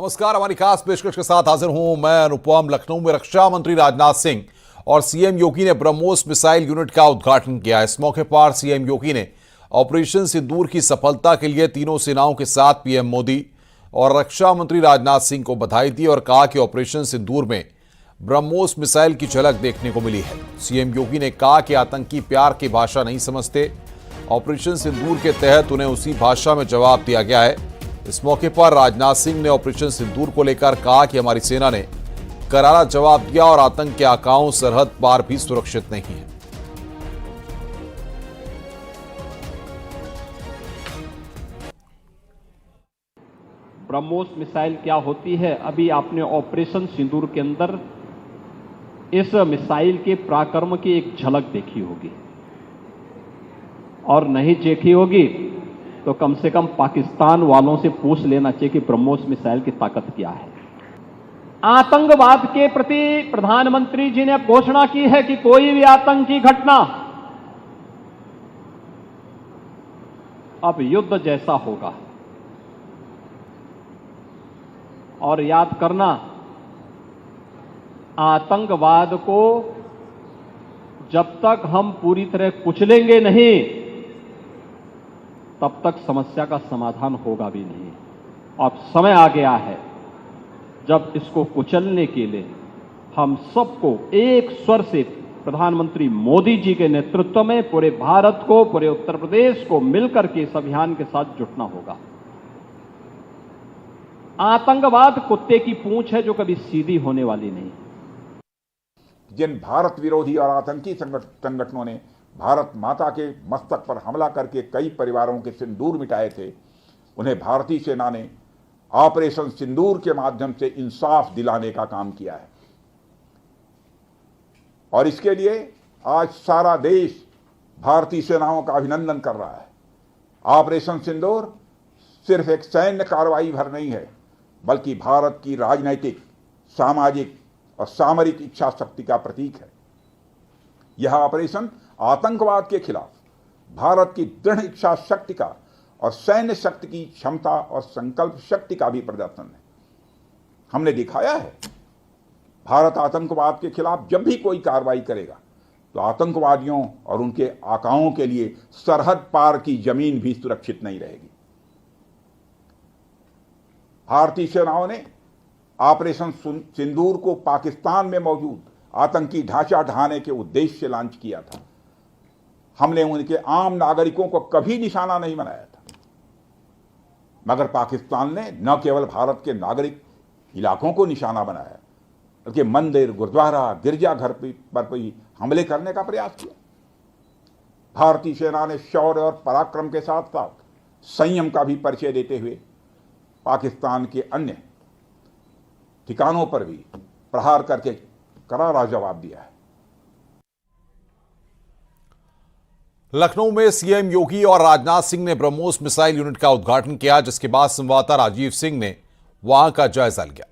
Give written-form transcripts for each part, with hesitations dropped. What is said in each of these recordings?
नमस्कार। हमारी खास पेशकश के साथ हाजिर हूं मैं अनुपम। लखनऊ में रक्षा मंत्री राजनाथ सिंह और सीएम योगी ने ब्रह्मोस मिसाइल यूनिट का उद्घाटन किया। इस मौके पर सीएम योगी ने ऑपरेशन सिंदूर की सफलता के लिए तीनों सेनाओं के साथ पीएम मोदी और रक्षा मंत्री राजनाथ सिंह को बधाई दी और कहा कि ऑपरेशन सिंदूर में ब्रह्मोस मिसाइल की झलक देखने को मिली है। सीएम योगी ने कहा कि आतंकी प्यार की भाषा नहीं समझते। ऑपरेशन सिंदूर के तहत उन्हें उसी भाषा में जवाब दिया गया है। इस मौके पर राजनाथ सिंह ने ऑपरेशन सिंदूर को लेकर कहा कि हमारी सेना ने करारा जवाब दिया और आतंक के आकाओं सरहद पार भी सुरक्षित नहीं है। ब्रह्मोस मिसाइल क्या होती है, अभी आपने ऑपरेशन सिंदूर के अंदर इस मिसाइल के पराक्रम की एक झलक देखी होगी, और नहीं देखी होगी तो कम से कम पाकिस्तान वालों से पूछ लेना चाहिए कि ब्रह्मोस मिसाइल की ताकत क्या है। आतंकवाद के प्रति प्रधानमंत्री जी ने घोषणा की है कि कोई भी आतंकी घटना अब युद्ध जैसा होगा। और याद करना, आतंकवाद को जब तक हम पूरी तरह कुचलेंगे नहीं तब तक समस्या का समाधान होगा भी नहीं। अब समय आ गया है जब इसको कुचलने के लिए हम सबको एक स्वर से प्रधानमंत्री मोदी जी के नेतृत्व में पूरे भारत को, पूरे उत्तर प्रदेश को मिलकर के इस अभियान के साथ जुटना होगा। आतंकवाद कुत्ते की पूंछ है जो कभी सीधी होने वाली नहीं। जिन भारत विरोधी और आतंकी संगठनों ने भारत माता के मस्तक पर हमला करके कई परिवारों के सिंदूर मिटाए थे, उन्हें भारतीय सेना ने ऑपरेशन सिंदूर के माध्यम से इंसाफ दिलाने का काम किया है। और इसके लिए आज सारा देश भारतीय सेनाओं का अभिनंदन कर रहा है। ऑपरेशन सिंदूर सिर्फ एक सैन्य कार्रवाई भर नहीं है, बल्कि भारत की राजनैतिक, सामाजिक और सामरिक इच्छा शक्ति का प्रतीक है। यह ऑपरेशन आतंकवाद के खिलाफ भारत की दृढ़ इच्छा शक्ति का और सैन्य शक्ति की क्षमता और संकल्प शक्ति का भी प्रदर्शन है। हमने दिखाया है, भारत आतंकवाद के खिलाफ जब भी कोई कार्रवाई करेगा तो आतंकवादियों और उनके आकाओं के लिए सरहद पार की जमीन भी सुरक्षित नहीं रहेगी। भारतीय सेनाओं ने ऑपरेशन सिंदूर को पाकिस्तान में मौजूद आतंकी ढांचा ढहाने के उद्देश्य से लॉन्च किया था। हमने उनके आम नागरिकों को कभी निशाना नहीं बनाया था, मगर पाकिस्तान ने न केवल भारत के नागरिक इलाकों को निशाना बनाया, बल्कि मंदिर, गुरुद्वारा, गिरजाघर पर भी हमले करने का प्रयास किया। भारतीय सेना ने शौर्य और पराक्रम के साथ साथ संयम का भी परिचय देते हुए पाकिस्तान के अन्य ठिकानों पर भी प्रहार करके करारा जवाब दिया है। लखनऊ में सीएम योगी और राजनाथ सिंह ने ब्रह्मोस मिसाइल यूनिट का उद्घाटन किया, जिसके बाद संवाददाता राजीव सिंह ने वहां का जायजा लिया।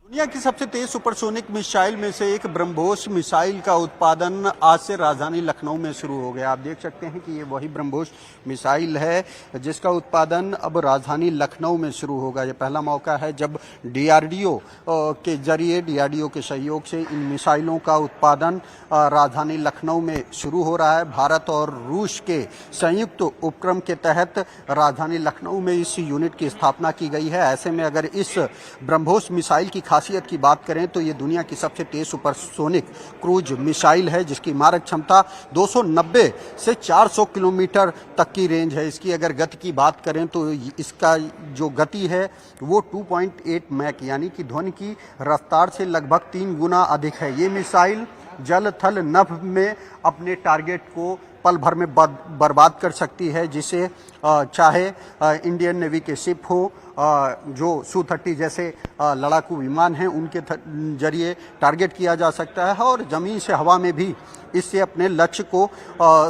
दुनिया की सबसे तेज सुपरसोनिक मिसाइल में से एक ब्रह्मोस मिसाइल का उत्पादन आज से राजधानी लखनऊ में शुरू हो गया। आप देख सकते हैं कि ये वही ब्रह्मोस मिसाइल है जिसका उत्पादन अब राजधानी लखनऊ में शुरू होगा। ये पहला मौका है जब डीआरडीओ के जरिए, डीआरडीओ के सहयोग से इन मिसाइलों का उत्पादन राजधानी लखनऊ में शुरू हो रहा है। भारत और रूस के संयुक्त उपक्रम के तहत राजधानी लखनऊ में इस यूनिट की स्थापना की गई है। ऐसे में अगर इस ब्रह्मोस मिसाइल की खासियत की बात करें तो ये दुनिया की सबसे तेज सुपरसोनिक क्रूज मिसाइल है, जिसकी मारक क्षमता 290 से 400 किलोमीटर तक की रेंज है। इसकी अगर गति की बात करें तो इसका जो गति है वो 2.8 मैक यानी कि ध्वनि की रफ्तार से लगभग 3 गुना अधिक है। ये मिसाइल जल, थल, नभ में अपने टारगेट को पल भर में बर्बाद कर सकती है, जिसे चाहे इंडियन नेवी के शिप हो, जो Su-30 जैसे लड़ाकू विमान हैं उनके जरिए टारगेट किया जा सकता है, और ज़मीन से हवा में भी इससे अपने लक्ष्य को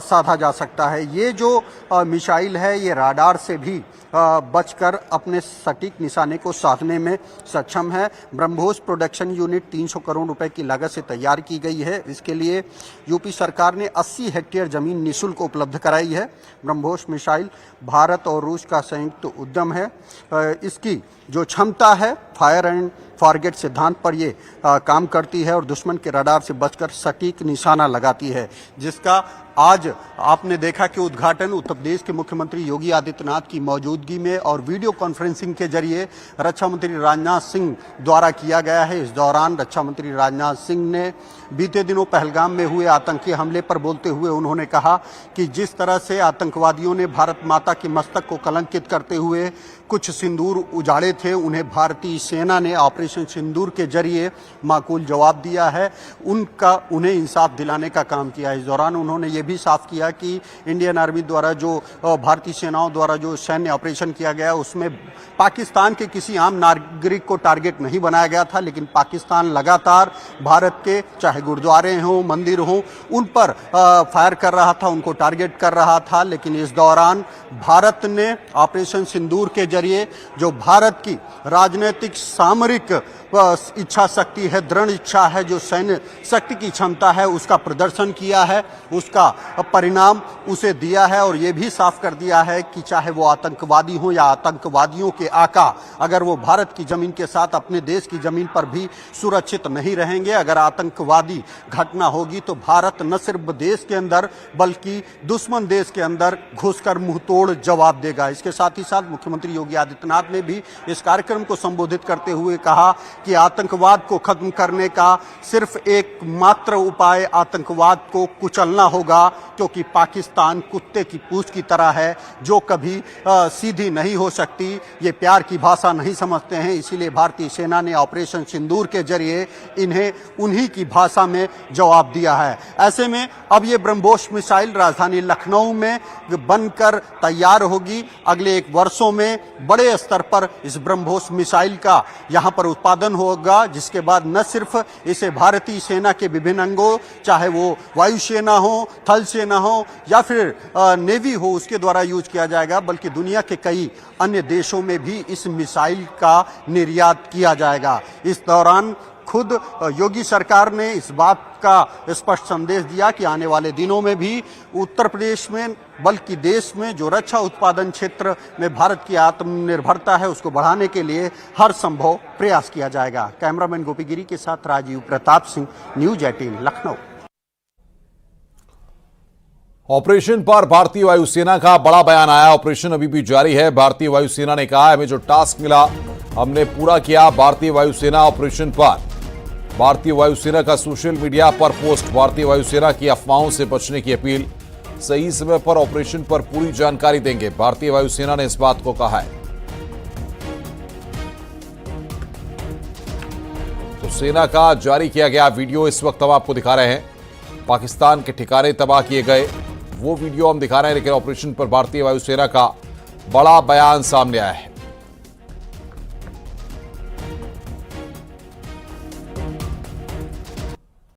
साधा जा सकता है। ये जो मिसाइल है ये राडार से भी बचकर अपने सटीक निशाने को साधने में सक्षम है। ब्रह्मोस प्रोडक्शन यूनिट 300 करोड़ रुपए की लागत से तैयार की गई है। इसके लिए यूपी सरकार ने 80 हेक्टेयर जमीन निःशुल्क उपलब्ध कराई है। ब्रह्मोस मिसाइल भारत और रूस का संयुक्त उद्यम है। इसकी जो क्षमता है फायर एंड फॉरगेट सिद्धांत पर ये काम करती है और दुश्मन के रडार से बचकर सटीक निशाना लगाती है, जिसका आज आपने देखा कि उद्घाटन उत्तर प्रदेश के मुख्यमंत्री योगी आदित्यनाथ की मौजूदगी में और वीडियो कॉन्फ्रेंसिंग के जरिए रक्षा मंत्री राजनाथ सिंह द्वारा किया गया है। इस दौरान रक्षा मंत्री राजनाथ सिंह ने बीते दिनों पहलगाम में हुए आतंकी हमले पर बोलते हुए उन्होंने कहा कि जिस तरह से आतंकवादियों ने भारत माता के मस्तक को कलंकित करते हुए कुछ सिंदूर उजाड़े थे, उन्हें भारतीय सेना ने ऑपरेशन सिंदूर के जरिए माकूल जवाब दिया है, उन्हें इंसाफ दिलाने का काम किया। इस दौरान उन्होंने ये भी साफ किया कि इंडियन आर्मी द्वारा जो भारतीय सेनाओं द्वारा जो सैन्य ऑपरेशन किया गया उसमें पाकिस्तान के किसी आम नागरिक को टारगेट नहीं बनाया गया था, लेकिन पाकिस्तान लगातार भारत के चाहे गुरुद्वारे हों, मंदिर हों, उन पर फायर कर रहा था, उनको टारगेट कर रहा था। लेकिन इस दौरान भारत ने ऑपरेशन सिंदूर के जरिए जो भारत की राजनीतिक सामरिक इच्छा शक्ति है, दृढ़ इच्छा है, जो सैन्य शक्ति की क्षमता है, उसका प्रदर्शन किया है, उसका परिणाम उसे दिया है और ये भी साफ कर दिया है कि चाहे वो आतंकवादी हो या आतंकवादियों के आका, अगर वो भारत की जमीन के साथ अपने देश की जमीन पर भी सुरक्षित नहीं रहेंगे। अगर आतंकवादी घटना होगी तो भारत न सिर्फ देश के अंदर बल्कि दुश्मन देश के अंदर घुसकर मुंहतोड़ जवाब देगा। इसके साथ ही साथ मुख्यमंत्री योगी आदित्यनाथ ने भी इस कार्यक्रम को संबोधित करते हुए कहा कि आतंकवाद को खत्म करने का सिर्फ एक मात्र उपाय आतंकवाद को कुचलना होगा, क्योंकि पाकिस्तान कुत्ते की पूंछ की तरह है जो कभी सीधी नहीं हो सकती। ये प्यार की भाषा नहीं समझते हैं, इसीलिए भारतीय सेना ने ऑपरेशन सिंदूर के जरिए इन्हें उन्हीं की भाषा में जवाब दिया है। ऐसे में अब ये ब्रह्मोस मिसाइल राजधानी लखनऊ में बनकर तैयार होगी। अगले 1 वर्षों में बड़े स्तर पर इस ब्रह्मोस मिसाइल का यहाँ पर उत्पादन होगा, जिसके बाद न सिर्फ इसे भारतीय सेना के विभिन्न अंगों, चाहे वो वायुसेना हो, थल सेना हो या फिर नेवी हो, उसके द्वारा यूज किया जाएगा, बल्कि दुनिया के कई अन्य देशों में भी इस मिसाइल का निर्यात किया जाएगा। इस दौरान खुद योगी सरकार ने इस बात का स्पष्ट संदेश दिया कि आने वाले दिनों में भी उत्तर प्रदेश में बल्कि देश में जो रक्षा उत्पादन क्षेत्र में भारत की आत्मनिर्भरता है उसको बढ़ाने के लिए हर संभव प्रयास किया जाएगा। कैमरामैन गोपी गिरी के साथ राजीव प्रताप सिंह, न्यूज 18 लखनऊ। ऑपरेशन पर भारतीय वायुसेना का बड़ा बयान आया। ऑपरेशन अभी भी जारी है। भारतीय वायुसेना ने कहा हमें जो टास्क मिला हमने पूरा किया। भारतीय वायुसेना ऑपरेशन पर, भारतीय वायुसेना का सोशल मीडिया पर पोस्ट, भारतीय वायुसेना की अफवाहों से बचने की अपील, सही समय पर ऑपरेशन पर पूरी जानकारी देंगे, भारतीय वायुसेना ने इस बात को कहा है। तो सेना का जारी किया गया वीडियो इस वक्त हम आपको दिखा रहे हैं। पाकिस्तान के ठिकाने तबाह किए गए वो वीडियो हम दिखा रहे हैं, लेकिन ऑपरेशन पर भारतीय वायुसेना का बड़ा बयान सामने आया है।